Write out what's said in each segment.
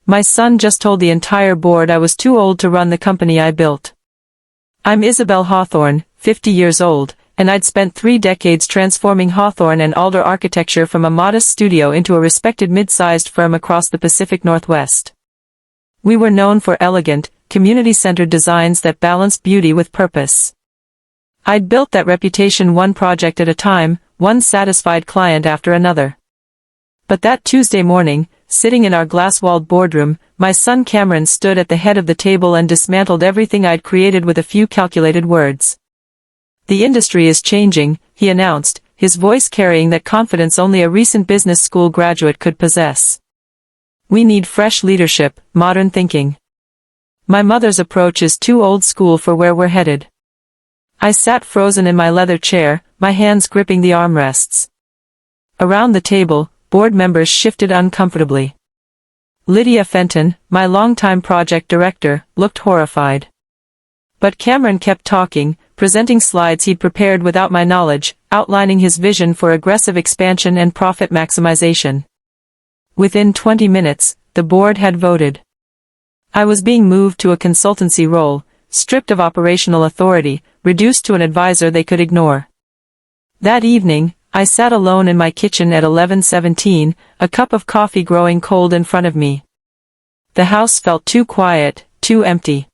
My son just told the entire board I was too old to run the company I built. I'm Isabel Hawthorne, 50 years old, and I'd spent 3 decades transforming Hawthorne and Alder architecture from a modest studio into a respected mid-sized firm across the Pacific Northwest. We were known for elegant, community-centered designs that balanced beauty with purpose. I'd built that reputation one project at a time, one satisfied client after another. But that Tuesday morning, sitting in our glass-walled boardroom, my son Cameron stood at the head of the table and dismantled everything I'd created with a few calculated words. "The industry is changing," he announced, his voice carrying that confidence only a recent business school graduate could possess. "We need fresh leadership, modern thinking. My mother's approach is too old school for where we're headed." I sat frozen in my leather chair, my hands gripping the armrests. Around the table, board members shifted uncomfortably. Lydia Fenton, my longtime project director, looked horrified. But Cameron kept talking, presenting slides he'd prepared without my knowledge, outlining his vision for aggressive expansion and profit maximization. Within 20 minutes, the board had voted. I was being moved to a consultancy role, stripped of operational authority, reduced to an advisor they could ignore. That evening, I sat alone in my kitchen at 11:17, a cup of coffee growing cold in front of me. The house felt too quiet, too empty.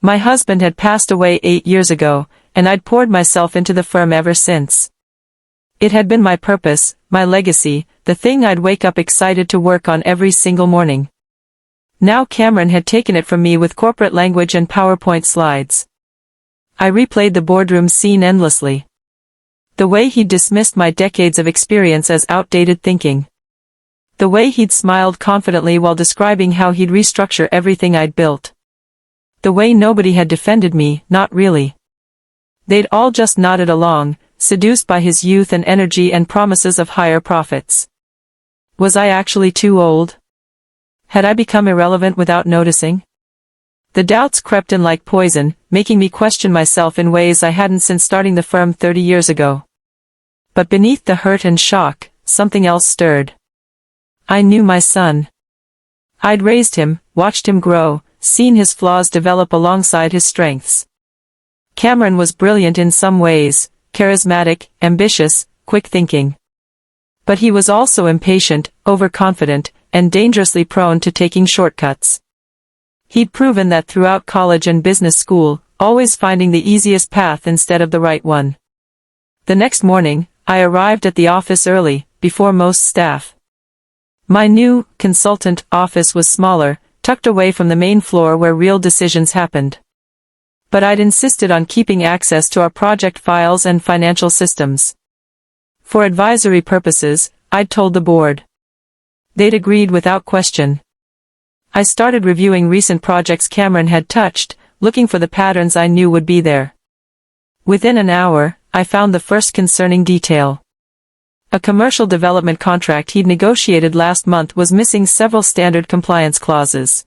My husband had passed away 8 years ago, and I'd poured myself into the firm ever since. It had been my purpose, my legacy, the thing I'd wake up excited to work on every single morning. Now Cameron had taken it from me with corporate language and PowerPoint slides. I replayed the boardroom scene endlessly. The way he'd dismissed my decades of experience as outdated thinking. The way he'd smiled confidently while describing how he'd restructure everything I'd built. The way nobody had defended me, not really. They'd all just nodded along, seduced by his youth and energy and promises of higher profits. Was I actually too old? Had I become irrelevant without noticing? The doubts crept in like poison, making me question myself in ways I hadn't since starting the firm 30 years ago. But beneath the hurt and shock, something else stirred. I knew my son. I'd raised him, watched him grow, seen his flaws develop alongside his strengths. Cameron was brilliant in some ways, charismatic, ambitious, quick-thinking. But he was also impatient, overconfident, and dangerously prone to taking shortcuts. He'd proven that throughout college and business school, always finding the easiest path instead of the right one. The next morning, I arrived at the office early, before most staff. My new, consultant, office was smaller, tucked away from the main floor where real decisions happened. But I'd insisted on keeping access to our project files and financial systems. For advisory purposes, I'd told the board. They'd agreed without question. I started reviewing recent projects Cameron had touched, looking for the patterns I knew would be there. Within an hour, I found the first concerning detail. A commercial development contract he'd negotiated last month was missing several standard compliance clauses.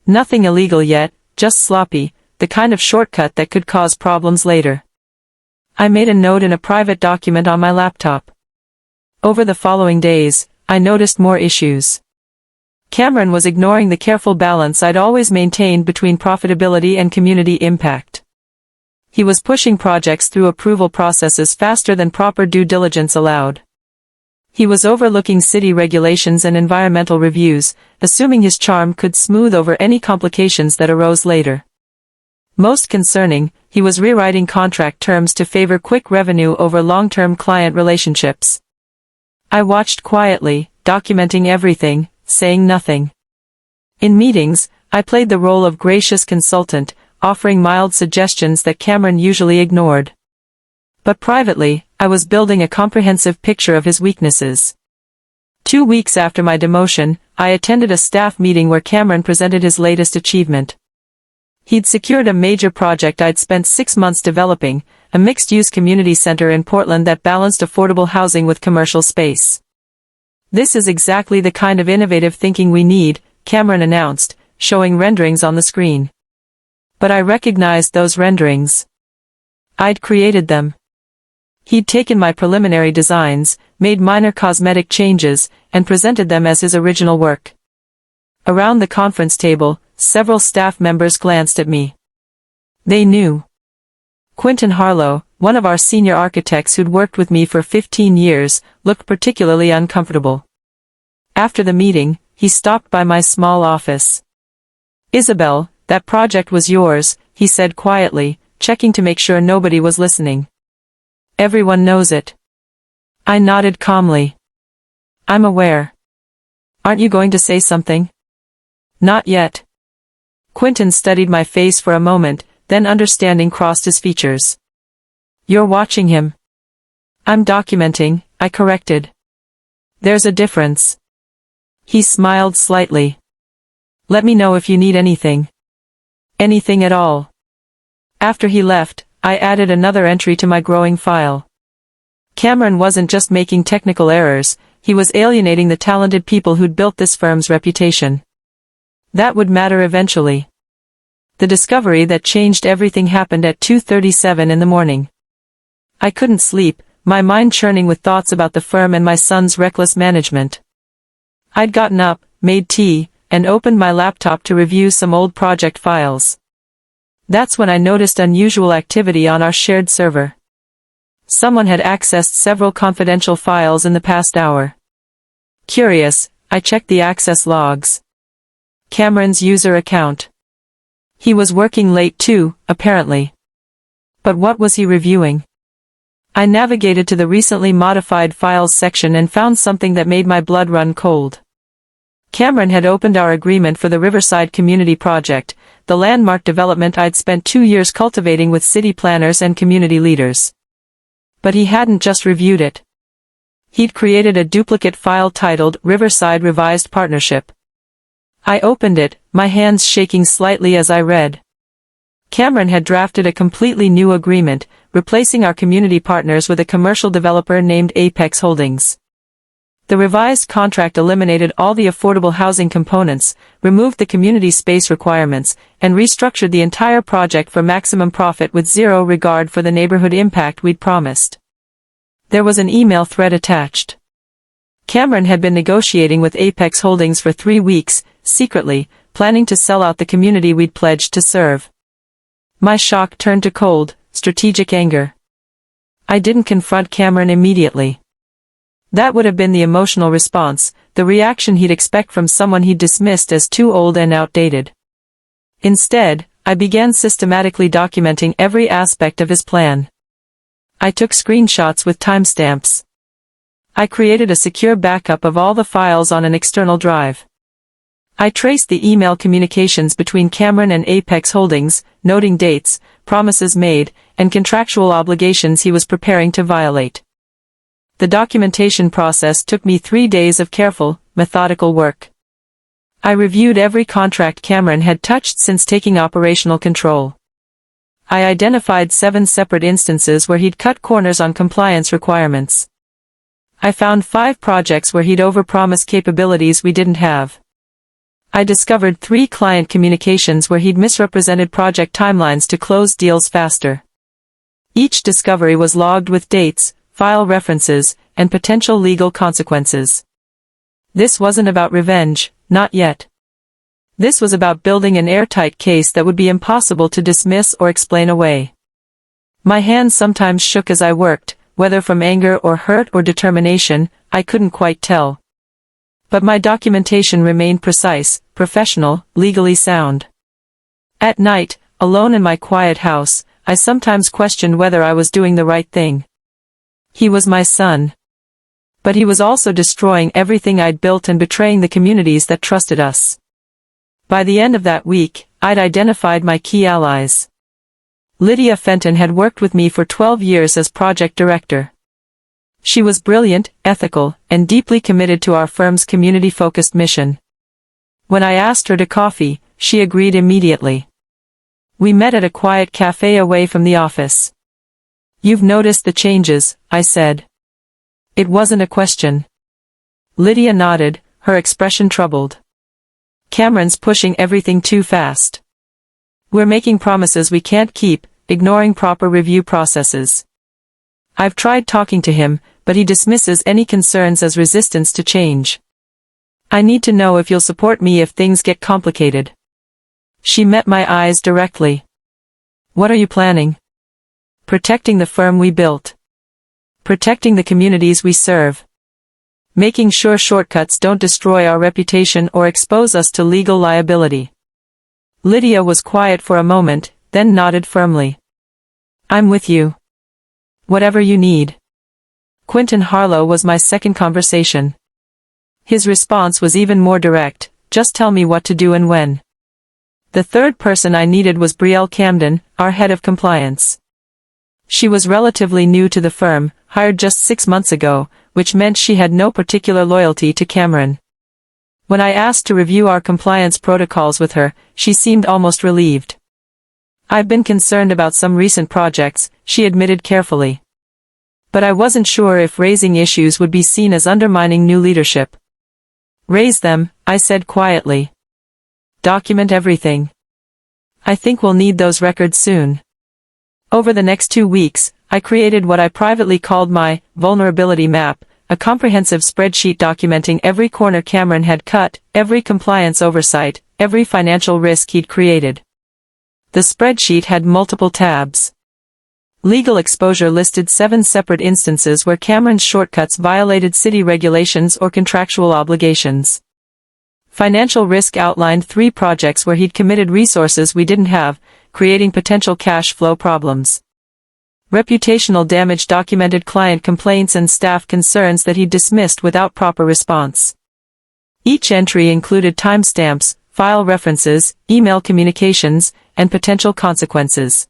Nothing illegal yet, just sloppy, the kind of shortcut that could cause problems later. I made a note in a private document on my laptop. Over the following days, I noticed more issues. Cameron was ignoring the careful balance I'd always maintained between profitability and community impact. He was pushing projects through approval processes faster than proper due diligence allowed. He was overlooking city regulations and environmental reviews, assuming his charm could smooth over any complications that arose later. Most concerning, he was rewriting contract terms to favor quick revenue over long-term client relationships. I watched quietly, documenting everything, saying nothing. In meetings, I played the role of gracious consultant, offering mild suggestions that Cameron usually ignored. But privately, I was building a comprehensive picture of his weaknesses. 2 weeks after my demotion, I attended a staff meeting where Cameron presented his latest achievement. He'd secured a major project I'd spent 6 months developing, a mixed-use community center in Portland that balanced affordable housing with commercial space. "This is exactly the kind of innovative thinking we need," Cameron announced, showing renderings on the screen. But I recognized those renderings. I'd created them. He'd taken my preliminary designs, made minor cosmetic changes, and presented them as his original work. Around the conference table, several staff members glanced at me. They knew. Quentin Harlow, one of our senior architects who'd worked with me for 15 years, looked particularly uncomfortable. After the meeting, he stopped by my small office. "Isabel, that project was yours," he said quietly, checking to make sure nobody was listening. "Everyone knows it." I nodded calmly. "I'm aware. Aren't you going to say something?" "Not yet." Quentin studied my face for a moment, then understanding crossed his features. "You're watching him." "I'm documenting," I corrected. "There's a difference." He smiled slightly. "Let me know if you need anything." "Anything at all." After he left, I added another entry to my growing file. Cameron wasn't just making technical errors, he was alienating the talented people who'd built this firm's reputation. That would matter eventually. The discovery that changed everything happened at 2:37 in the morning. I couldn't sleep, my mind churning with thoughts about the firm and my son's reckless management. I'd gotten up, made tea, and opened my laptop to review some old project files. That's when I noticed unusual activity on our shared server. Someone had accessed several confidential files in the past hour. Curious, I checked the access logs. Cameron's user account. He was working late too, apparently. But what was he reviewing? I navigated to the recently modified files section and found something that made my blood run cold. Cameron had opened our agreement for the Riverside Community Project, the landmark development I'd spent 2 years cultivating with city planners and community leaders. But he hadn't just reviewed it. He'd created a duplicate file titled Riverside Revised Partnership. I opened it, my hands shaking slightly as I read. Cameron had drafted a completely new agreement, replacing our community partners with a commercial developer named Apex Holdings. The revised contract eliminated all the affordable housing components, removed the community space requirements, and restructured the entire project for maximum profit with zero regard for the neighborhood impact we'd promised. There was an email thread attached. Cameron had been negotiating with Apex Holdings for 3 weeks, secretly, planning to sell out the community we'd pledged to serve. My shock turned to cold, strategic anger. I didn't confront Cameron immediately. That would have been the emotional response, the reaction he'd expect from someone he'd dismissed as too old and outdated. Instead, I began systematically documenting every aspect of his plan. I took screenshots with timestamps. I created a secure backup of all the files on an external drive. I traced the email communications between Cameron and Apex Holdings, noting dates, promises made, and contractual obligations he was preparing to violate. The documentation process took me 3 days of careful, methodical work. I reviewed every contract Cameron had touched since taking operational control. I identified 7 separate instances where he'd cut corners on compliance requirements. I found 5 projects where he'd overpromised capabilities we didn't have. I discovered 3 client communications where he'd misrepresented project timelines to close deals faster. Each discovery was logged with dates, file references, and potential legal consequences. This wasn't about revenge, not yet. This was about building an airtight case that would be impossible to dismiss or explain away. My hands sometimes shook as I worked, whether from anger or hurt or determination, I couldn't quite tell. But my documentation remained precise, professional, legally sound. At night, alone in my quiet house, I sometimes questioned whether I was doing the right thing. He was my son. But he was also destroying everything I'd built and betraying the communities that trusted us. By the end of that week, I'd identified my key allies. Lydia Fenton had worked with me for 12 years as project director. She was brilliant, ethical, and deeply committed to our firm's community-focused mission. When I asked her to coffee, she agreed immediately. We met at a quiet cafe away from the office. "You've noticed the changes," I said. It wasn't a question. Lydia nodded, her expression troubled. "Cameron's pushing everything too fast. We're making promises we can't keep, ignoring proper review processes. I've tried talking to him, but he dismisses any concerns as resistance to change." I need to know if you'll support me if things get complicated. She met my eyes directly. What are you planning? Protecting the firm we built. Protecting the communities we serve. Making sure shortcuts don't destroy our reputation or expose us to legal liability. Lydia was quiet for a moment, then nodded firmly. I'm with you. Whatever you need. Quentin Harlow was my second conversation. His response was even more direct, just tell me what to do and when. The third person I needed was Brielle Camden, our head of compliance. She was relatively new to the firm, hired just 6 months ago, which meant she had no particular loyalty to Cameron. When I asked to review our compliance protocols with her, she seemed almost relieved. I've been concerned about some recent projects, she admitted carefully. But I wasn't sure if raising issues would be seen as undermining new leadership. Raise them, I said quietly. Document everything. I think we'll need those records soon. Over the next 2 weeks, I created what I privately called my vulnerability map, a comprehensive spreadsheet documenting every corner Cameron had cut, every compliance oversight, every financial risk he'd created. The spreadsheet had multiple tabs. Legal exposure listed 7 separate instances where Cameron's shortcuts violated city regulations or contractual obligations. Financial risk outlined 3 projects where he'd committed resources we didn't have, creating potential cash flow problems. Reputational damage documented client complaints and staff concerns that he'd dismissed without proper response. Each entry included timestamps, file references, email communications, and potential consequences.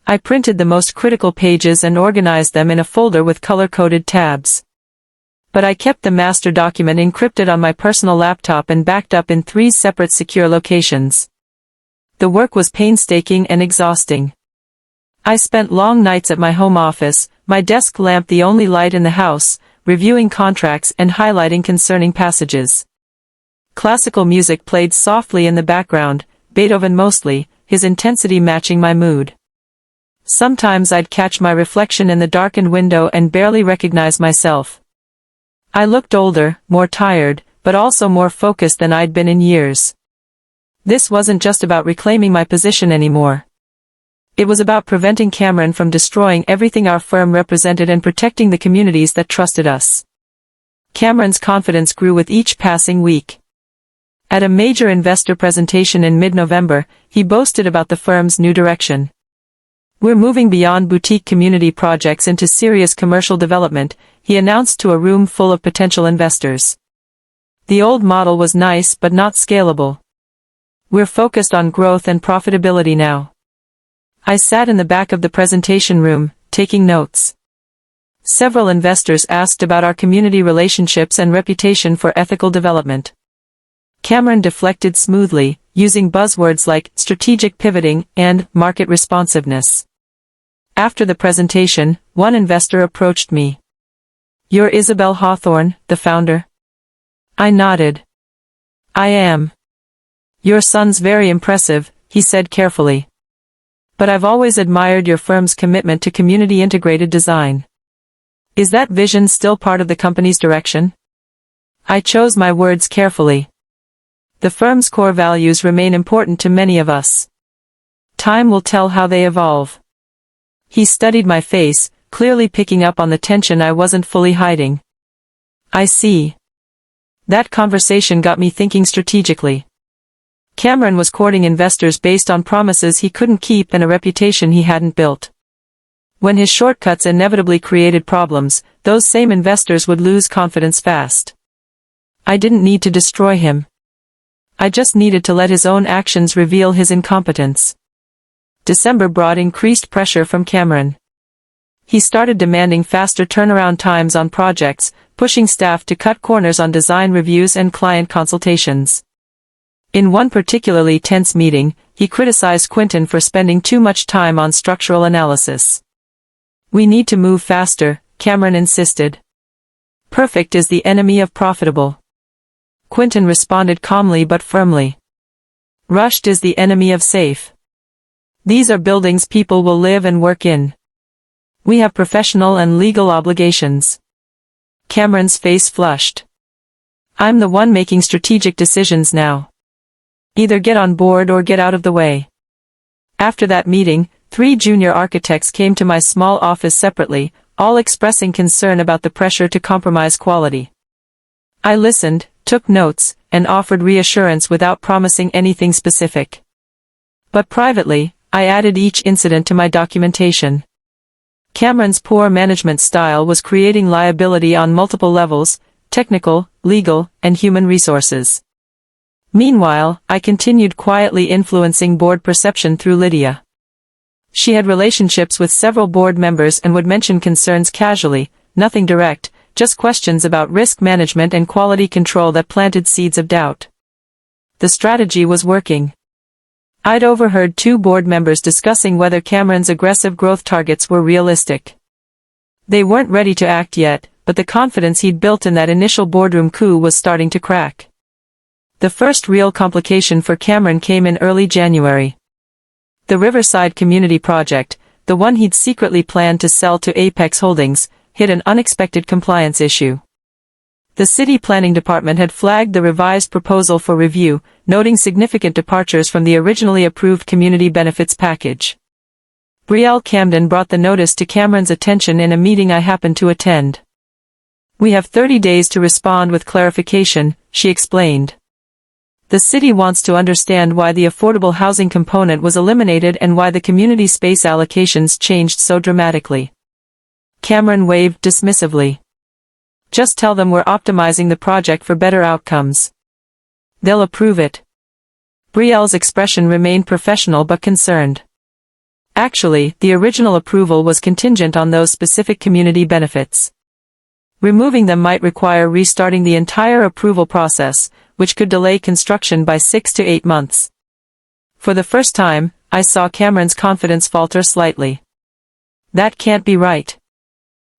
I printed the most critical pages and organized them in a folder with color-coded tabs. But I kept the master document encrypted on my personal laptop and backed up in 3 separate secure locations. The work was painstaking and exhausting. I spent long nights at my home office, my desk lamp the only light in the house, reviewing contracts and highlighting concerning passages. Classical music played softly in the background, Beethoven mostly, his intensity matching my mood. Sometimes I'd catch my reflection in the darkened window and barely recognize myself. I looked older, more tired, but also more focused than I'd been in years. This wasn't just about reclaiming my position anymore. It was about preventing Cameron from destroying everything our firm represented and protecting the communities that trusted us. Cameron's confidence grew with each passing week. At a major investor presentation in mid-November, he boasted about the firm's new direction. We're moving beyond boutique community projects into serious commercial development, he announced to a room full of potential investors. The old model was nice but not scalable. We're focused on growth and profitability now. I sat in the back of the presentation room, taking notes. Several investors asked about our community relationships and reputation for ethical development. Cameron deflected smoothly, using buzzwords like strategic pivoting and market responsiveness. After the presentation, one investor approached me. You're Isabel Hawthorne, the founder? I nodded. I am. Your son's very impressive, he said carefully. But I've always admired your firm's commitment to community-integrated design. Is that vision still part of the company's direction? I chose my words carefully. The firm's core values remain important to many of us. Time will tell how they evolve. He studied my face, clearly picking up on the tension I wasn't fully hiding. I see. That conversation got me thinking strategically. Cameron was courting investors based on promises he couldn't keep and a reputation he hadn't built. When his shortcuts inevitably created problems, those same investors would lose confidence fast. I didn't need to destroy him. I just needed to let his own actions reveal his incompetence. December brought increased pressure from Cameron. He started demanding faster turnaround times on projects, pushing staff to cut corners on design reviews and client consultations. In one particularly tense meeting, he criticized Quentin for spending too much time on structural analysis. We need to move faster, Cameron insisted. Perfect is the enemy of profitable. Quentin responded calmly but firmly. Rushed is the enemy of safe. These are buildings people will live and work in. We have professional and legal obligations. Cameron's face flushed. I'm the one making strategic decisions now. Either get on board or get out of the way. After that meeting, 3 junior architects came to my small office separately, all expressing concern about the pressure to compromise quality. I listened, took notes, and offered reassurance without promising anything specific. But privately, I added each incident to my documentation. Cameron's poor management style was creating liability on multiple levels: technical, legal, and human resources. Meanwhile, I continued quietly influencing board perception through Lydia. She had relationships with several board members and would mention concerns casually, nothing direct, just questions about risk management and quality control that planted seeds of doubt. The strategy was working. I'd overheard 2 board members discussing whether Cameron's aggressive growth targets were realistic. They weren't ready to act yet, but the confidence he'd built in that initial boardroom coup was starting to crack. The first real complication for Cameron came in early January. The Riverside Community Project, the one he'd secretly planned to sell to Apex Holdings, hit an unexpected compliance issue. The city planning department had flagged the revised proposal for review, noting significant departures from the originally approved community benefits package. Brielle Camden brought the notice to Cameron's attention in a meeting I happened to attend. "We have 30 days to respond with clarification," she explained. "The city wants to understand why the affordable housing component was eliminated and why the community space allocations changed so dramatically." Cameron waved dismissively. "Just tell them we're optimizing the project for better outcomes. They'll approve it." Brielle's expression remained professional but concerned. Actually, the original approval was contingent on those specific community benefits. Removing them might require restarting the entire approval process, which could delay construction by 6 to 8 months. For the first time, I saw Cameron's confidence falter slightly. "That can't be right."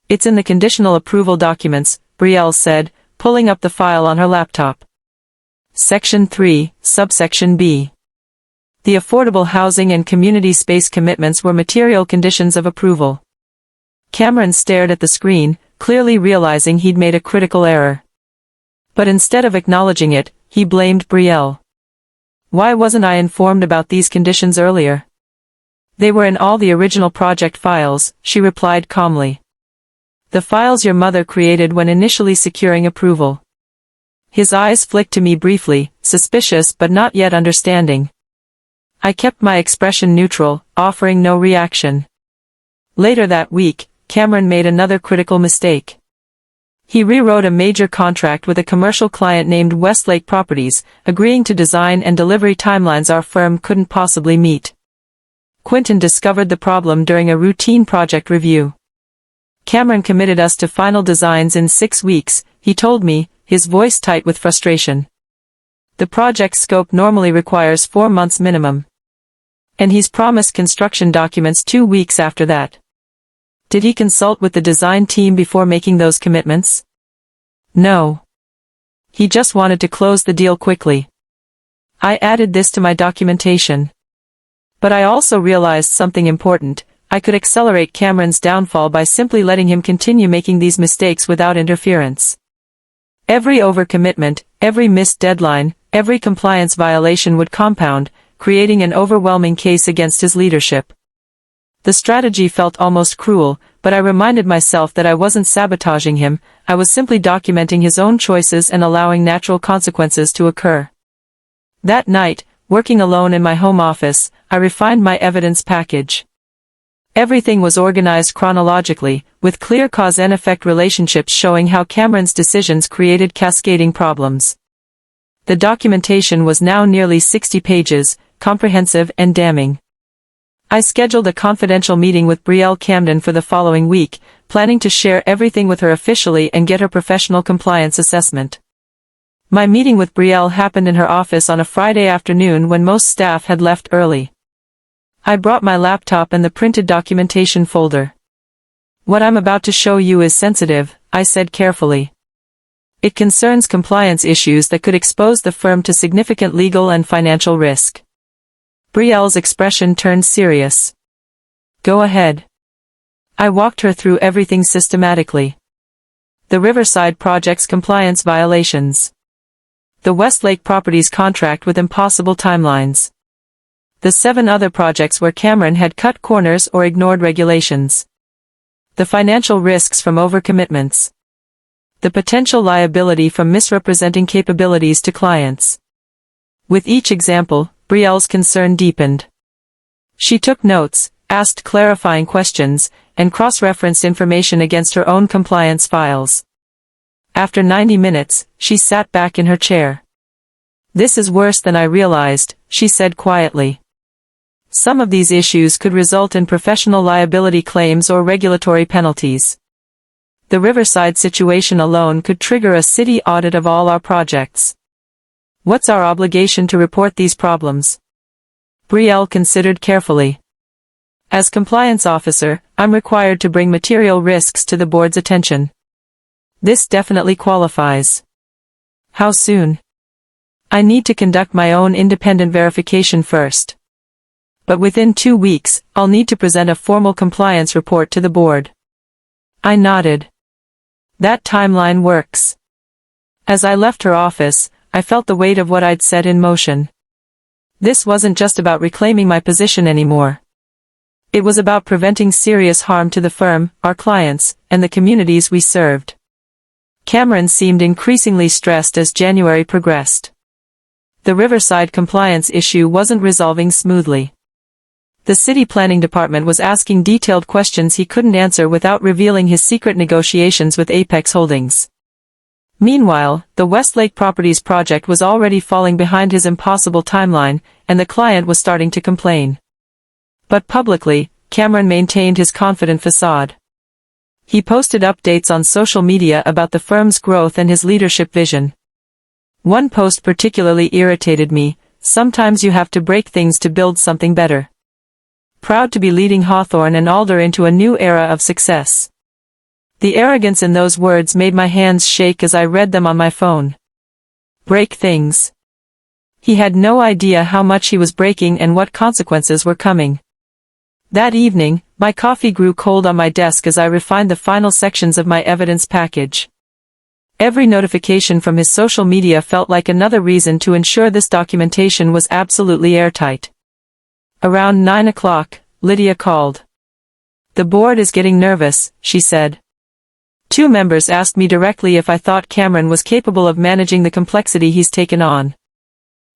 "It's in the conditional approval documents," Brielle said, pulling up the file on her laptop. Section 3, Subsection B. The affordable housing and community space commitments were material conditions of approval. Cameron stared at the screen, clearly realizing he'd made a critical error. But instead of acknowledging it, he blamed Brielle. "Why wasn't I informed about these conditions earlier?" "They were in all the original project files," she replied calmly. "The files your mother created when initially securing approval." His eyes flicked to me briefly, suspicious but not yet understanding. I kept my expression neutral, offering no reaction. Later that week, Cameron made another critical mistake. He rewrote a major contract with a commercial client named Westlake Properties, agreeing to design and delivery timelines our firm couldn't possibly meet. Quinton discovered the problem during a routine project review. "Cameron committed us to final designs in 6 weeks, he told me, his voice tight with frustration. "The project scope normally requires 4 months minimum. And he's promised construction documents 2 weeks after that." "Did he consult with the design team before making those commitments?" "No. He just wanted to close the deal quickly." I added this to my documentation. But I also realized something important: I could accelerate Cameron's downfall by simply letting him continue making these mistakes without interference. Every overcommitment, every missed deadline, every compliance violation would compound, creating an overwhelming case against his leadership. The strategy felt almost cruel, but I reminded myself that I wasn't sabotaging him, I was simply documenting his own choices and allowing natural consequences to occur. That night, working alone in my home office, I refined my evidence package. Everything was organized chronologically, with clear cause and effect relationships showing how Cameron's decisions created cascading problems. The documentation was now nearly 60 pages, comprehensive and damning. I scheduled a confidential meeting with Brielle Camden for the following week, planning to share everything with her officially and get her professional compliance assessment. My meeting with Brielle happened in her office on a Friday afternoon when most staff had left early. I brought my laptop and the printed documentation folder. "What I'm about to show you is sensitive," I said carefully. "It concerns compliance issues that could expose the firm to significant legal and financial risk." Brielle's expression turned serious. "Go ahead." I walked her through everything systematically. The Riverside project's compliance violations. the Westlake Properties contract with impossible timelines. The 7 other projects where Cameron had cut corners or ignored regulations. The financial risks from overcommitments. The potential liability from misrepresenting capabilities to clients. With each example, Brielle's concern deepened. She took notes, asked clarifying questions, and cross-referenced information against her own compliance files. After 90 minutes, she sat back in her chair. "This is worse than I realized," she said quietly. "Some of these issues could result in professional liability claims or regulatory penalties. The Riverside situation alone could trigger a city audit of all our projects. What's our obligation to report these problems?" Brielle considered carefully. "As compliance officer, I'm required to bring material risks to the board's attention. This definitely qualifies." "How soon?" "I need to conduct my own independent verification first. But within 2 weeks, I'll need to present a formal compliance report to the board." I nodded. That timeline works. As I left her office, I felt the weight of what I'd set in motion. This wasn't just about reclaiming my position anymore. It was about preventing serious harm to the firm, our clients, and the communities we served. Cameron seemed increasingly stressed as January progressed. The Riverside compliance issue wasn't resolving smoothly. The city planning department was asking detailed questions he couldn't answer without revealing his secret negotiations with Apex Holdings. Meanwhile, the Westlake Properties project was already falling behind his impossible timeline, and the client was starting to complain. But publicly, Cameron maintained his confident facade. He posted updates on social media about the firm's growth and his leadership vision. One post particularly irritated me: "Sometimes you have to break things to build something better." Proud to be leading Hawthorne and Alder into a new era of success. The arrogance in those words made my hands shake as I read them on my phone. Break things. He had no idea how much he was breaking and what consequences were coming. That evening, my coffee grew cold on my desk as I refined the final sections of my evidence package. Every notification from his social media felt like another reason to ensure this documentation was absolutely airtight. Around 9 o'clock, Lydia called. "The board is getting nervous," she said. 2 members asked me directly if I thought Cameron was capable of managing the complexity he's taken on.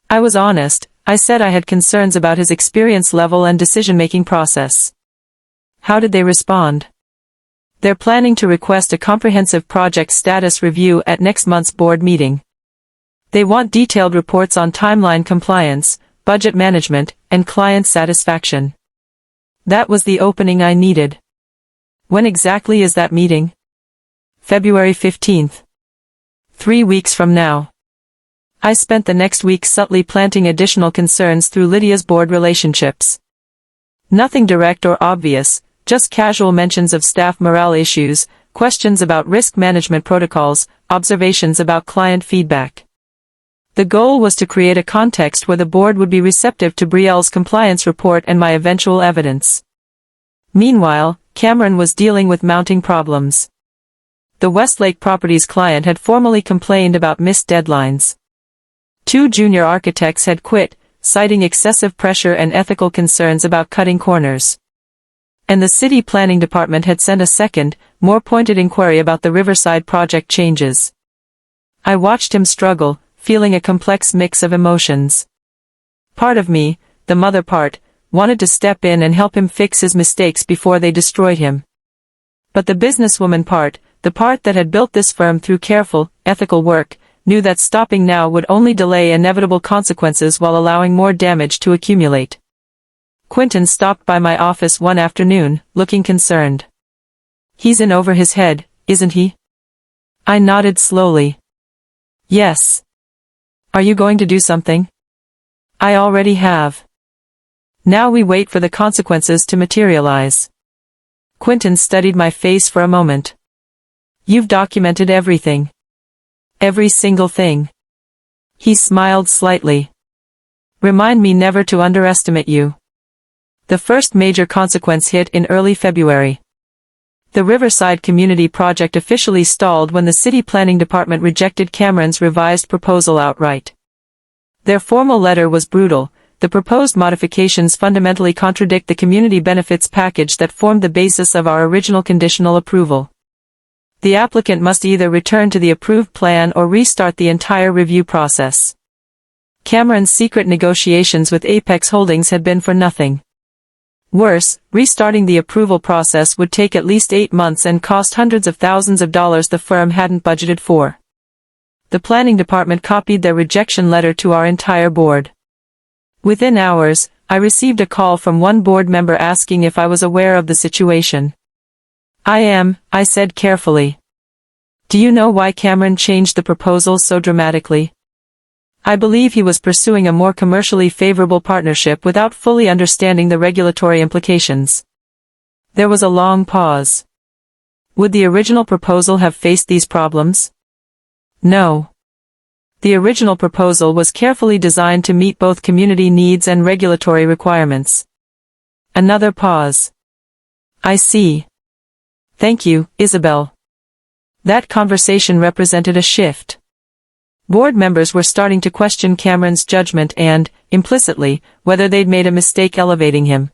I was honest. I said I had concerns about his experience level and decision-making process. How did they respond? "They're planning to request a comprehensive project status review at next month's board meeting. They want detailed reports on timeline compliance, budget management, and client satisfaction." That was the opening I needed. "When exactly is that meeting?" "February 15th. 3 weeks from now." I spent the next week subtly planting additional concerns through Lydia's board relationships. Nothing direct or obvious, just casual mentions of staff morale issues, questions about risk management protocols, observations about client feedback. The goal was to create a context where the board would be receptive to Brielle's compliance report and my eventual evidence. Meanwhile, Cameron was dealing with mounting problems. The Westlake Properties client had formally complained about missed deadlines. 2 junior architects had quit, citing excessive pressure and ethical concerns about cutting corners. And the city planning department had sent a second, more pointed inquiry about the Riverside project changes. I watched him struggle, feeling a complex mix of emotions. Part of me, the mother part, wanted to step in and help him fix his mistakes before they destroyed him. But the businesswoman part, the part that had built this firm through careful, ethical work, knew that stopping now would only delay inevitable consequences while allowing more damage to accumulate. Quentin stopped by my office one afternoon, looking concerned. "He's in over his head, isn't he?" I nodded slowly. "Yes." "Are you going to do something?" "I already have. Now we wait for the consequences to materialize." Quentin studied my face for a moment. "You've documented everything. Every single thing." He smiled slightly. "Remind me never to underestimate you." The first major consequence hit in early February. The Riverside Community Project officially stalled when the City Planning Department rejected Cameron's revised proposal outright. Their formal letter was brutal. The proposed modifications fundamentally contradict the community benefits package that formed the basis of our original conditional approval. The applicant must either return to the approved plan or restart the entire review process. Cameron's secret negotiations with Apex Holdings had been for nothing. Worse, restarting the approval process would take at least 8 months and cost hundreds of thousands of dollars the firm hadn't budgeted for. The planning department copied their rejection letter to our entire board. Within hours, I received a call from one board member asking if I was aware of the situation. I am, I said carefully. Do you know why Cameron changed the proposal so dramatically? I believe he was pursuing a more commercially favorable partnership without fully understanding the regulatory implications. There was a long pause. Would the original proposal have faced these problems? No. The original proposal was carefully designed to meet both community needs and regulatory requirements. Another pause. I see. Thank you, Isabel. That conversation represented a shift. Board members were starting to question Cameron's judgment and, implicitly, whether they'd made a mistake elevating him.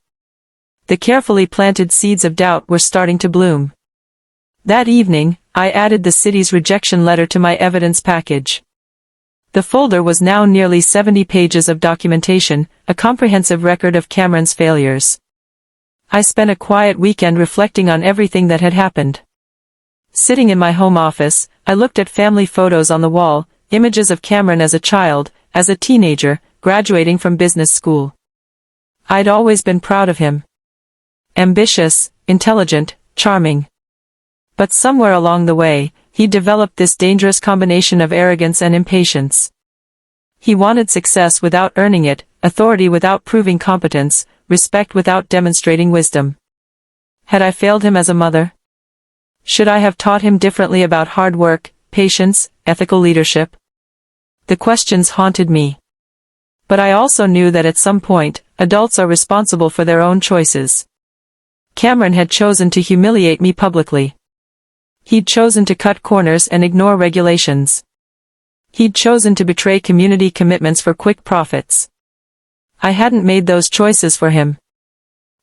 The carefully planted seeds of doubt were starting to bloom. That evening, I added the city's rejection letter to my evidence package. The folder was now nearly 70 pages of documentation, a comprehensive record of Cameron's failures. I spent a quiet weekend reflecting on everything that had happened. Sitting in my home office, I looked at family photos on the wall, images of Cameron as a child, as a teenager, graduating from business school. I'd always been proud of him. Ambitious, intelligent, charming. But somewhere along the way, he developed this dangerous combination of arrogance and impatience. He wanted success without earning it, authority without proving competence, respect without demonstrating wisdom. Had I failed him as a mother? Should I have taught him differently about hard work, patience, ethical leadership? The questions haunted me. But I also knew that at some point, adults are responsible for their own choices. Cameron had chosen to humiliate me publicly. He'd chosen to cut corners and ignore regulations. He'd chosen to betray community commitments for quick profits. I hadn't made those choices for him.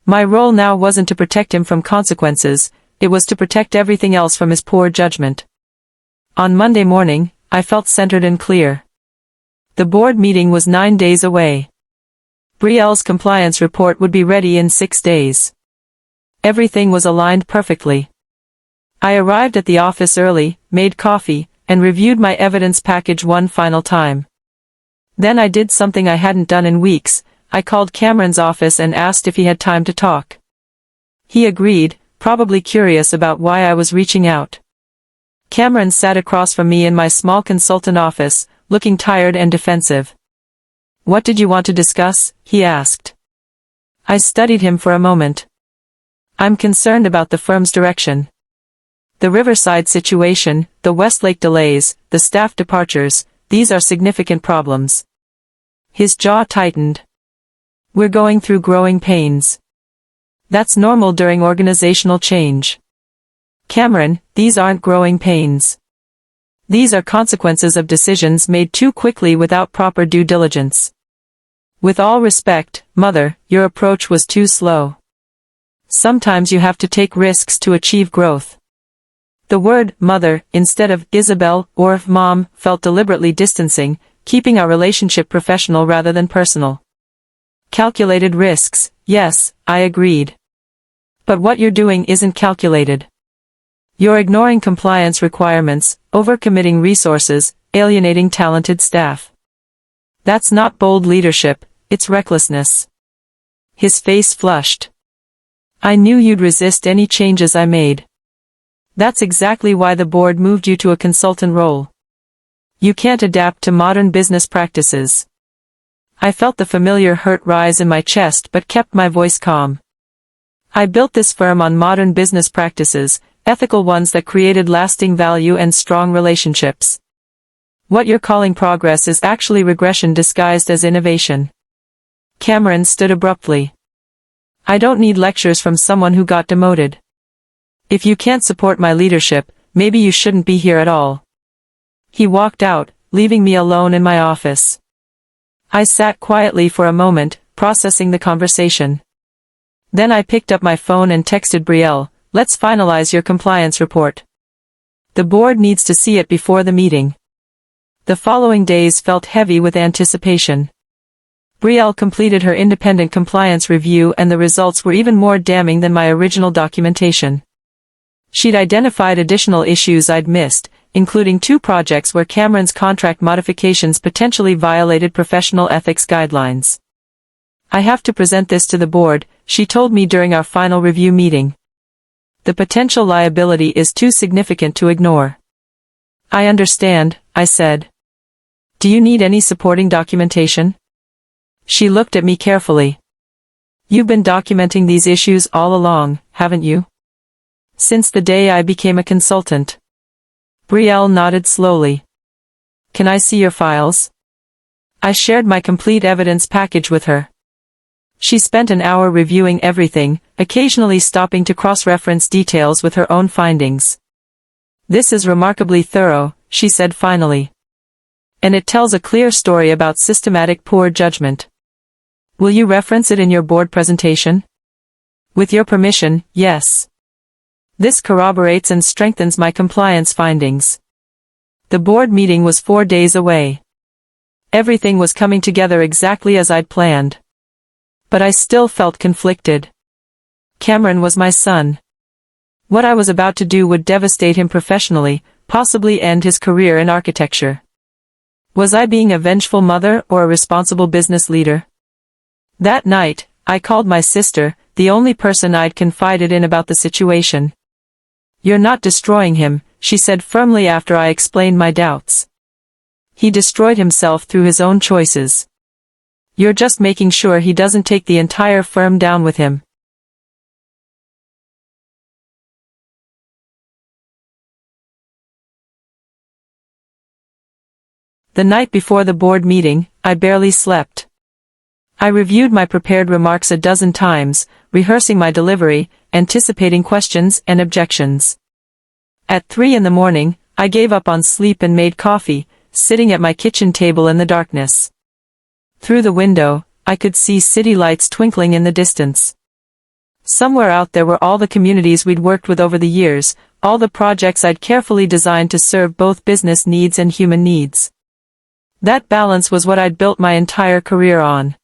My role now wasn't to protect him from consequences, it was to protect everything else from his poor judgment. On Monday morning, I felt centered and clear. The board meeting was 9 days away. Brielle's compliance report would be ready in 6 days. Everything was aligned perfectly. I arrived at the office early, made coffee, and reviewed my evidence package one final time. Then I did something I hadn't done in weeks. I called Cameron's office and asked if he had time to talk. He agreed, probably curious about why I was reaching out. Cameron sat across from me in my small consultant office, looking tired and defensive. "What did you want to discuss?" he asked. I studied him for a moment. "I'm concerned about the firm's direction. The Riverside situation, the Westlake delays, the staff departures, these are significant problems." His jaw tightened. "We're going through growing pains. That's normal during organizational change. Cameron, these aren't growing pains. These are consequences of decisions made too quickly without proper due diligence. With all respect, Mother, your approach was too slow. Sometimes you have to take risks to achieve growth." The word "mother" instead of Isabel or Mom felt deliberately distancing, keeping our relationship professional rather than personal. Calculated risks, yes, I agreed. But what you're doing isn't calculated. You're ignoring compliance requirements, overcommitting resources, alienating talented staff. That's not bold leadership, it's recklessness. His face flushed. "I knew you'd resist any changes I made. That's exactly why the board moved you to a consultant role. You can't adapt to modern business practices." I felt the familiar hurt rise in my chest but kept my voice calm. "I built this firm on modern business practices, ethical ones that created lasting value and strong relationships. What you're calling progress is actually regression disguised as innovation." Cameron stood abruptly. "I don't need lectures from someone who got demoted. If you can't support my leadership, maybe you shouldn't be here at all. He walked out, leaving me alone in my office. I sat quietly for a moment, processing the conversation. Then I picked up my phone and texted Brielle, "Let's finalize your compliance report. The board needs to see it before the meeting." The following days felt heavy with anticipation. Brielle completed her independent compliance review and the results were even more damning than my original documentation. She'd identified additional issues I'd missed, including 2 projects where Cameron's contract modifications potentially violated professional ethics guidelines. "I have to present this to the board," she told me during our final review meeting. "The potential liability is too significant to ignore." "I understand," I said. "Do you need any supporting documentation?" She looked at me carefully. "You've been documenting these issues all along, haven't you? Since the day I became a consultant." Brielle nodded slowly. "Can I see your files?" I shared my complete evidence package with her. She spent an hour reviewing everything, occasionally stopping to cross-reference details with her own findings. "This is remarkably thorough," she said finally. "And it tells a clear story about systematic poor judgment. Will you reference it in your board presentation?" "With your permission, yes. This corroborates and strengthens my compliance findings." The board meeting was 4 days away. Everything was coming together exactly as I'd planned. But I still felt conflicted. Cameron was my son. What I was about to do would devastate him professionally, possibly end his career in architecture. Was I being a vengeful mother or a responsible business leader? That night, I called my sister, the only person I'd confided in about the situation. "You're not destroying him," she said firmly after I explained my doubts. "He destroyed himself through his own choices. You're just making sure he doesn't take the entire firm down with him." The night before the board meeting, I barely slept. I reviewed my prepared remarks a dozen times, rehearsing my delivery, anticipating questions and objections. At 3 in the morning, I gave up on sleep and made coffee, sitting at my kitchen table in the darkness. Through the window, I could see city lights twinkling in the distance. Somewhere out there were all the communities we'd worked with over the years, all the projects I'd carefully designed to serve both business needs and human needs. That balance was what I'd built my entire career on.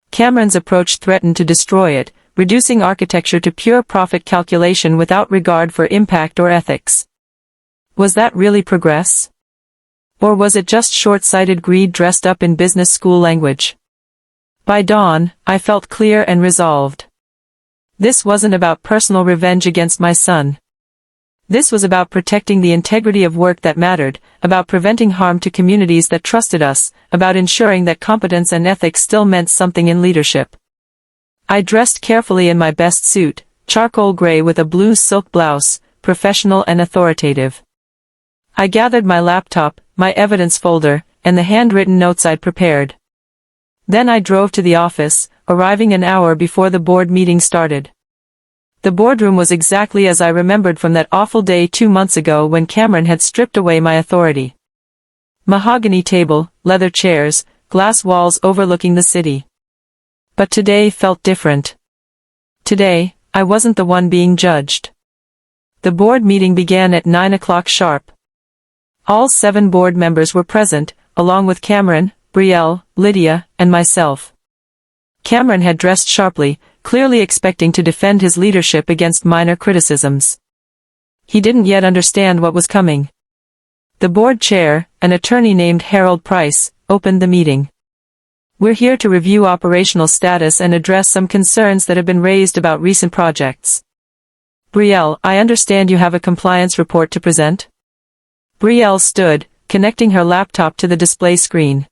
Cameron's approach threatened to destroy it, reducing architecture to pure profit calculation without regard for impact or ethics. Was that really progress? Or was it just short-sighted greed dressed up in business school language? By dawn, I felt clear and resolved. This wasn't about personal revenge against my son. This was about protecting the integrity of work that mattered, about preventing harm to communities that trusted us, about ensuring that competence and ethics still meant something in leadership. I dressed carefully in my best suit, charcoal gray with a blue silk blouse, professional and authoritative. I gathered my laptop, my evidence folder, and the handwritten notes I'd prepared. Then I drove to the office, arriving an hour before the board meeting started. The boardroom was exactly as I remembered from that awful day 2 months ago when Cameron had stripped away my authority. Mahogany table, leather chairs, glass walls overlooking the city. But today felt different. Today, I wasn't the one being judged. The board meeting began at 9 o'clock sharp. All 7 board members were present, along with Cameron, Brielle, Lydia, and myself. Cameron had dressed sharply, clearly expecting to defend his leadership against minor criticisms. He didn't yet understand what was coming. The board chair, an attorney named Harold Price, opened the meeting. "We're here to review operational status and address some concerns that have been raised about recent projects. Brielle, I understand you have a compliance report to present?" Brielle stood, connecting her laptop to the display screen.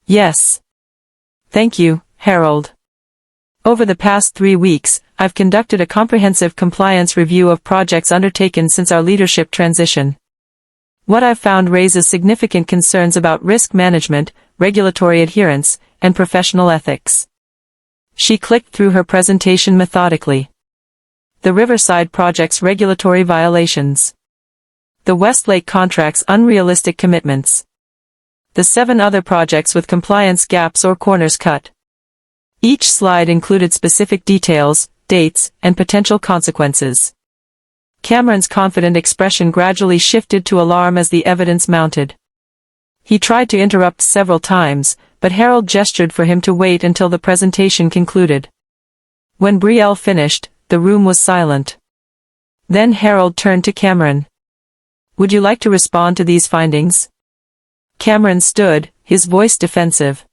"Yes. Thank you, Harold. Over the past 3 weeks, I've conducted a comprehensive compliance review of projects undertaken since our leadership transition. What I've found raises significant concerns about risk management, regulatory adherence, and professional ethics." She clicked through her presentation methodically. the Riverside Project's regulatory violations. The Westlake contract's unrealistic commitments. The 7 other projects with compliance gaps or corners cut. Each slide included specific details, dates, and potential consequences. Cameron's confident expression gradually shifted to alarm as the evidence mounted. He tried to interrupt several times, but Harold gestured for him to wait until the presentation concluded. When Brielle finished, the room was silent. Then Harold turned to Cameron. "Would you like to respond to these findings?" Cameron stood, his voice defensive.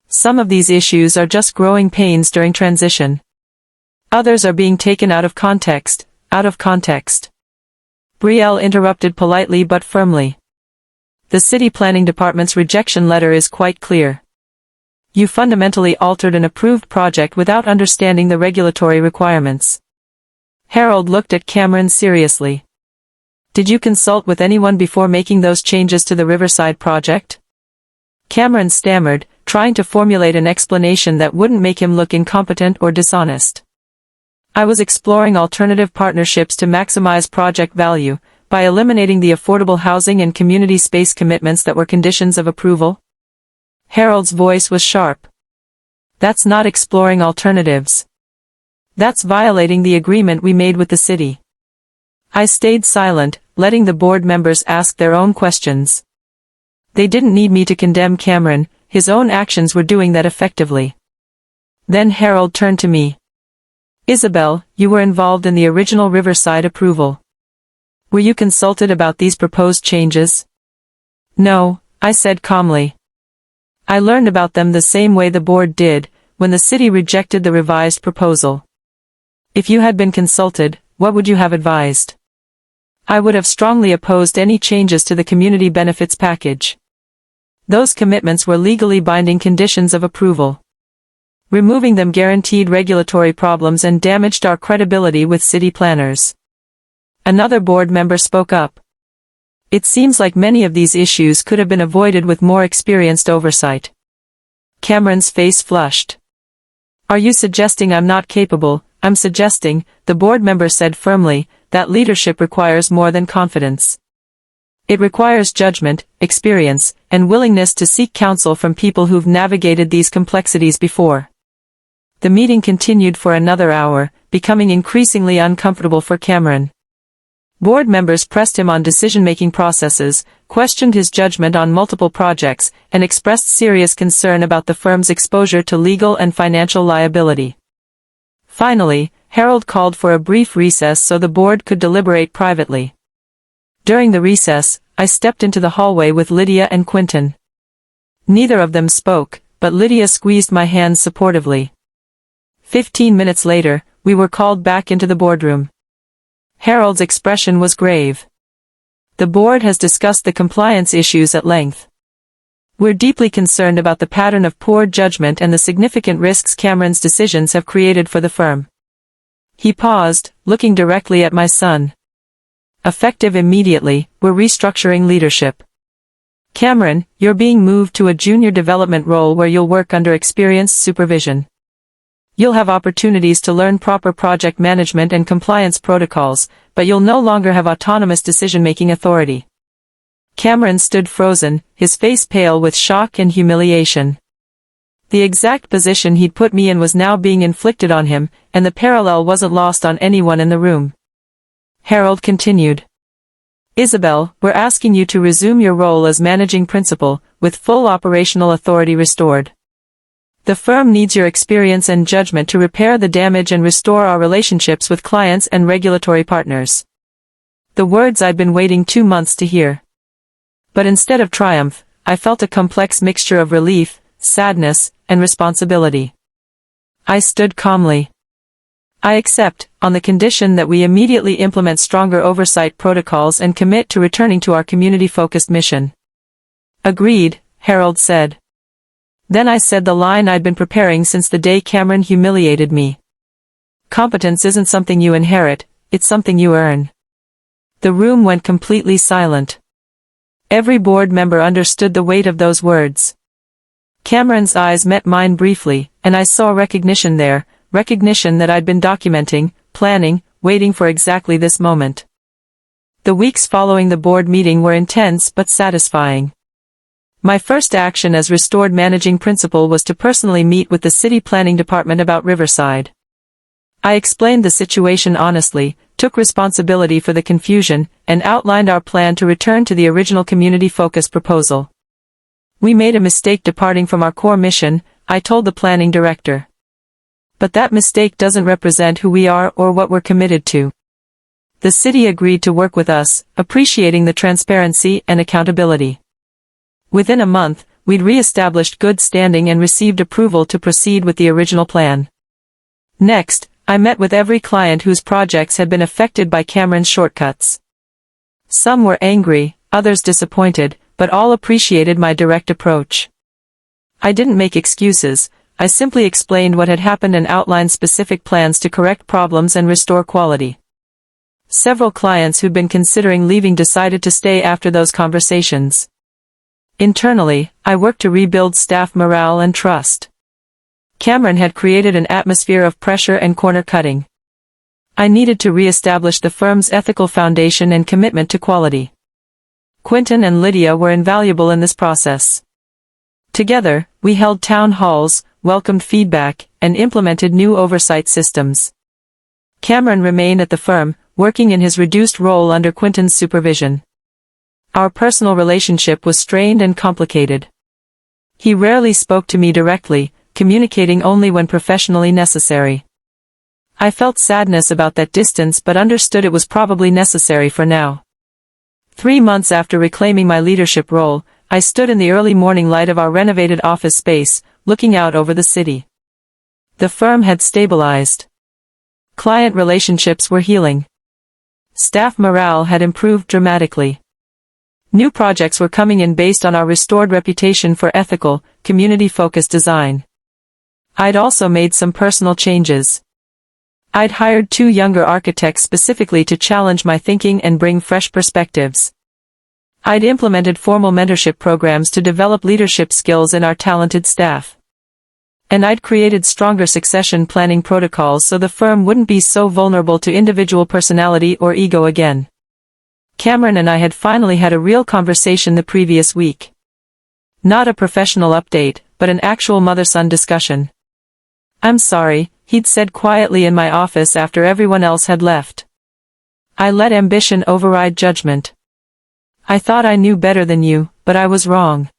"Some of these issues are just growing pains during transition. Others are being taken out of context. Brielle interrupted politely but firmly. "The city planning department's rejection letter is quite clear. You fundamentally altered an approved project without understanding the regulatory requirements." Harold looked at Cameron seriously. "Did you consult with anyone before making those changes to the Riverside project?" Cameron stammered, trying to formulate an explanation that wouldn't make him look incompetent or dishonest. "I was exploring alternative partnerships to maximize project value, by eliminating the affordable housing and community space commitments that were conditions of approval." Harold's voice was sharp. "That's not exploring alternatives. That's violating the agreement we made with the city." I stayed silent, letting the board members ask their own questions. They didn't need me to condemn Cameron, his own actions were doing that effectively. Then Harold turned to me. "Isabel, you were involved in the original Riverside approval. Were you consulted about these proposed changes?" "No," I said calmly. "I learned about them the same way the board did, when the city rejected the revised proposal. If you had been consulted, what would you have advised?" "I would have strongly opposed any changes to the community benefits package. Those commitments were legally binding conditions of approval. Removing them guaranteed regulatory problems and damaged our credibility with city planners." Another board member spoke up. "It seems like many of these issues could have been avoided with more experienced oversight." Cameron's face flushed. "Are you suggesting I'm not capable?" "I'm suggesting," the board member said firmly, "that leadership requires more than confidence. It requires judgment, experience, and willingness to seek counsel from people who've navigated these complexities before." The meeting continued for another hour, becoming increasingly uncomfortable for Cameron. Board members pressed him on decision-making processes, questioned his judgment on multiple projects, and expressed serious concern about the firm's exposure to legal and financial liability. Finally, Harold called for a brief recess so the board could deliberate privately. During the recess, I stepped into the hallway with Lydia and Quentin. Neither of them spoke, but Lydia squeezed my hand supportively. 15 minutes later, we were called back into the boardroom. Harold's expression was grave. "The board has discussed the compliance issues at length. We're deeply concerned about the pattern of poor judgment and the significant risks Cameron's decisions have created for the firm." He paused, looking directly at my son. "Effective immediately, we're restructuring leadership. Cameron, you're being moved to a junior development role where you'll work under experienced supervision. You'll have opportunities to learn proper project management and compliance protocols, but you'll no longer have autonomous decision-making authority." Cameron stood frozen, his face pale with shock and humiliation. The exact position he'd put me in was now being inflicted on him, and the parallel wasn't lost on anyone in the room. Harold continued. "Isabel, we're asking you to resume your role as managing principal, with full operational authority restored. The firm needs your experience and judgment to repair the damage and restore our relationships with clients and regulatory partners." The words I'd been waiting 2 months to hear. But instead of triumph, I felt a complex mixture of relief, sadness, and responsibility. I stood calmly. "I accept, on the condition that we immediately implement stronger oversight protocols and commit to returning to our community-focused mission." "Agreed," Harold said. Then I said the line I'd been preparing since the day Cameron humiliated me. "Competence isn't something you inherit, it's something you earn." The room went completely silent. Every board member understood the weight of those words. Cameron's eyes met mine briefly, and I saw recognition there, recognition that I'd been documenting, planning, waiting for exactly this moment. The weeks following the board meeting were intense but satisfying. My first action as restored managing principal was to personally meet with the city planning department about Riverside. I explained the situation honestly, took responsibility for the confusion, and outlined our plan to return to the original community-focused proposal. We made a mistake departing from our core mission, I told the planning director. But that mistake doesn't represent who we are or what we're committed to. The city agreed to work with us, appreciating the transparency and accountability. Within a month, we'd re-established good standing and received approval to proceed with the original plan. Next, I met with every client whose projects had been affected by Cameron's shortcuts. Some were angry, others disappointed, but all appreciated my direct approach. I didn't make excuses, I simply explained what had happened and outlined specific plans to correct problems and restore quality. Several clients who'd been considering leaving decided to stay after those conversations. Internally, I worked to rebuild staff morale and trust. Cameron had created an atmosphere of pressure and corner-cutting. I needed to re-establish the firm's ethical foundation and commitment to quality. Quentin and Lydia were invaluable in this process. Together, we held town halls, welcomed feedback, and implemented new oversight systems. Cameron remained at the firm, working in his reduced role under Quentin's supervision. Our personal relationship was strained and complicated. He rarely spoke to me directly, communicating only when professionally necessary. I felt sadness about that distance but understood it was probably necessary for now. 3 months after reclaiming my leadership role, I stood in the early morning light of our renovated office space, looking out over the city. The firm had stabilized. Client relationships were healing. Staff morale had improved dramatically. New projects were coming in based on our restored reputation for ethical, community-focused design. I'd also made some personal changes. I'd hired 2 younger architects specifically to challenge my thinking and bring fresh perspectives. I'd implemented formal mentorship programs to develop leadership skills in our talented staff. And I'd created stronger succession planning protocols so the firm wouldn't be so vulnerable to individual personality or ego again. Cameron and I had finally had a real conversation the previous week. Not a professional update, but an actual mother-son discussion. "I'm sorry," he'd said quietly in my office after everyone else had left. "I let ambition override judgment. I thought I knew better than you, but I was wrong."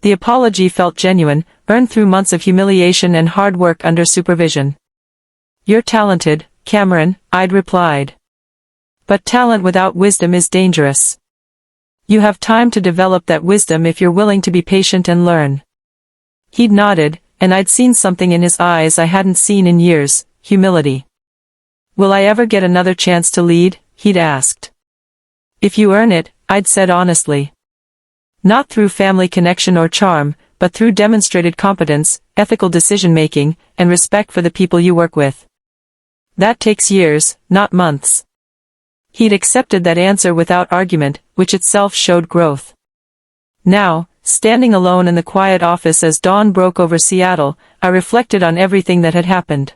The apology felt genuine, earned through months of humiliation and hard work under supervision. "You're talented, Cameron," I'd replied. "But talent without wisdom is dangerous. You have time to develop that wisdom if you're willing to be patient and learn." He'd nodded, and I'd seen something in his eyes I hadn't seen in years, humility. "Will I ever get another chance to lead?" he'd asked. "If you earn it," I'd said honestly. "Not through family connection or charm, but through demonstrated competence, ethical decision-making, and respect for the people you work with. That takes years, not months." He'd accepted that answer without argument, which itself showed growth. Now, standing alone in the quiet office as dawn broke over Seattle, I reflected on everything that had happened.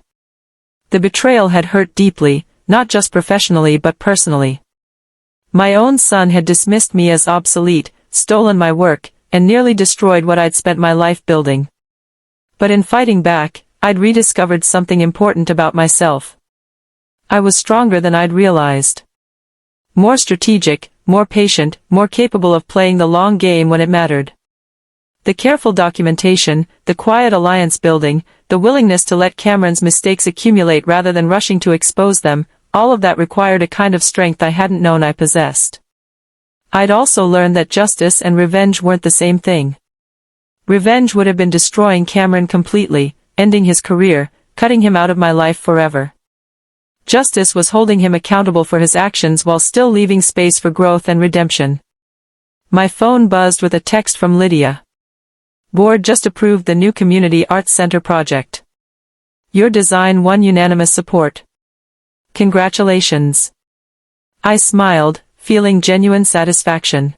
The betrayal had hurt deeply, not just professionally but personally. My own son had dismissed me as obsolete, stolen my work, and nearly destroyed what I'd spent my life building. But in fighting back, I'd rediscovered something important about myself. I was stronger than I'd realized. More strategic, more patient, more capable of playing the long game when it mattered. The careful documentation, the quiet alliance building, the willingness to let Cameron's mistakes accumulate rather than rushing to expose them, all of that required a kind of strength I hadn't known I possessed. I'd also learned that justice and revenge weren't the same thing. Revenge would have been destroying Cameron completely, ending his career, cutting him out of my life forever. Justice was holding him accountable for his actions while still leaving space for growth and redemption. My phone buzzed with a text from Lydia. "Board just approved the new Community Arts Center project. Your design won unanimous support. Congratulations." I smiled, feeling genuine satisfaction.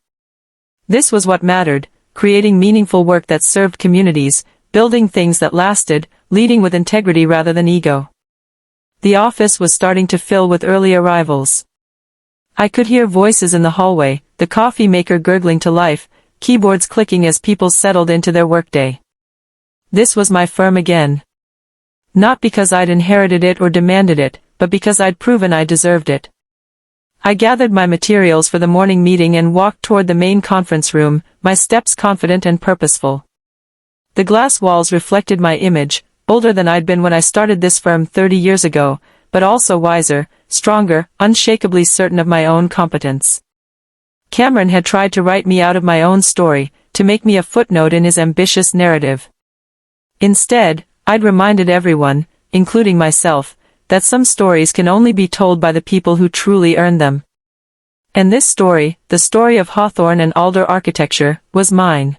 This was what mattered, creating meaningful work that served communities, building things that lasted, leading with integrity rather than ego. The office was starting to fill with early arrivals. I could hear voices in the hallway, the coffee maker gurgling to life, keyboards clicking as people settled into their workday. This was my firm again. Not because I'd inherited it or demanded it, but because I'd proven I deserved it. I gathered my materials for the morning meeting and walked toward the main conference room, my steps confident and purposeful. The glass walls reflected my image, older than I'd been when I started this firm 30 years ago, but also wiser, stronger, unshakably certain of my own competence. Cameron had tried to write me out of my own story, to make me a footnote in his ambitious narrative. Instead, I'd reminded everyone, including myself, that some stories can only be told by the people who truly earn them. And this story, the story of Hawthorne and Alder architecture, was mine.